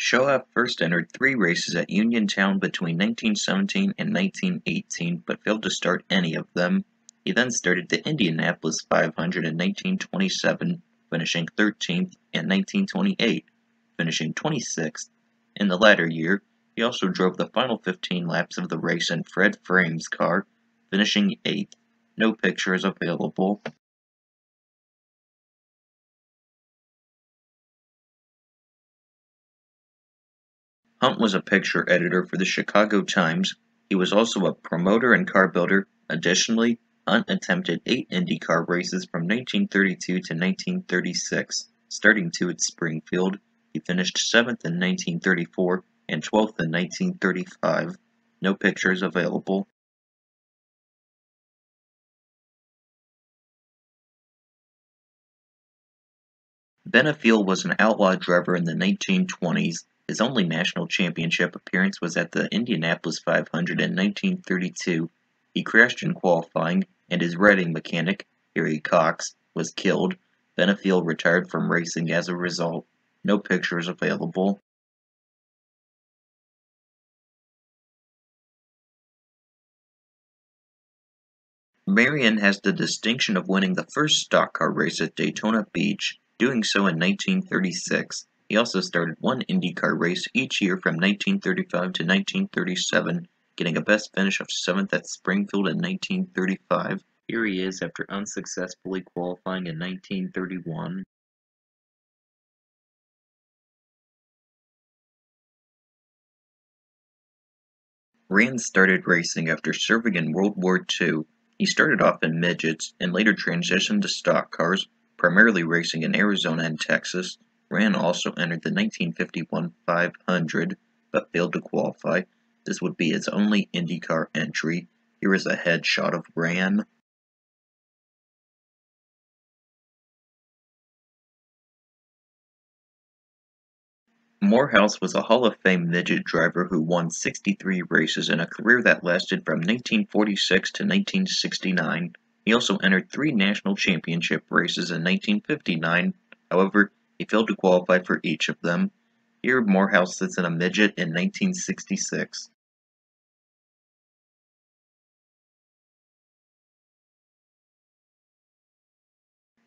Shoaff first entered 3 races at Uniontown between 1917 and 1918, but failed to start any of them. He then started the Indianapolis 500 in 1927, finishing 13th, and 1928, finishing 26th. In the latter year, he also drove the final 15 laps of the race in Fred Frame's car, finishing 8th. No picture is available. Hunt was a picture editor for the Chicago Times. He was also a promoter and car builder. Additionally, Hunt attempted 8 IndyCar races from 1932 to 1936, starting 2 at Springfield. He finished 7th in 1934 and 12th in 1935. No pictures available. Benefiel was an outlaw driver in the 1920s. His only national championship appearance was at the Indianapolis 500 in 1932. He crashed in qualifying, and his riding mechanic, Harry Cox, was killed. Benefiel retired from racing as a result. No pictures available. Marion has the distinction of winning the first stock car race at Daytona Beach, doing so in 1936. He also started 1 IndyCar race each year from 1935 to 1937, getting a best finish of 7th at Springfield in 1935. Here he is after unsuccessfully qualifying in 1931. Rann started racing after serving in World War II. He started off in midgets and later transitioned to stock cars, primarily racing in Arizona and Texas. Rann also entered the 1951 500, but failed to qualify. This would be his only IndyCar entry. Here is a headshot of Rann. Moorhouse was a Hall of Fame midget driver who won 63 races in a career that lasted from 1946 to 1969. He also entered 3 national championship races in 1959. However, he failed to qualify for each of them. Here, Moorhouse sits in a midget in 1966.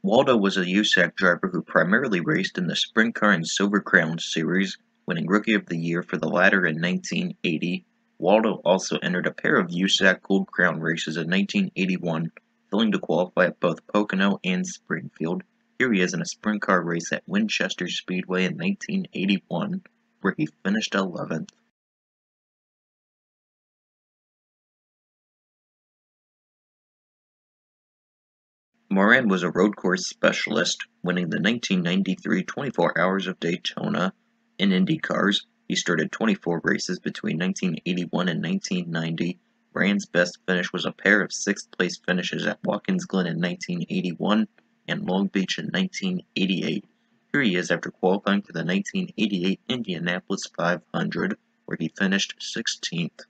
Waldo was a USAC driver who primarily raced in the Sprint Car and Silver Crown series, winning Rookie of the Year for the latter in 1980. Waldo also entered a pair of USAC Gold Crown races in 1981, failing to qualify at both Pocono and Springfield. Here he is in a sprint car race at Winchester Speedway in 1981, where he finished 11th. Moran was a road course specialist, winning the 1993 24 Hours of Daytona. In IndyCars, he started 24 races between 1981 and 1990. Rann's best finish was a pair of 6th-place finishes at Watkins Glen in 1981 and Long Beach in 1988. Here he is after qualifying for the 1988 Indianapolis 500, where he finished 16th.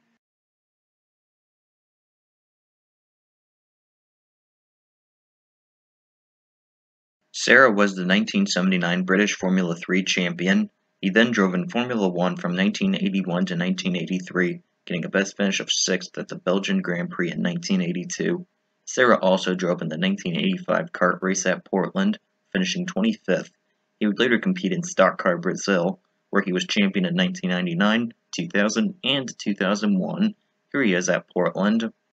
Serra was the 1979 British Formula 3 champion. He then drove in Formula 1 from 1981 to 1983, getting a best finish of 6th at the Belgian Grand Prix in 1982. Serra also drove in the 1985 kart race at Portland, finishing 25th. He would later compete in Stock Car Brazil, where he was champion in 1999, 2000, and 2001. Here he is at Portland.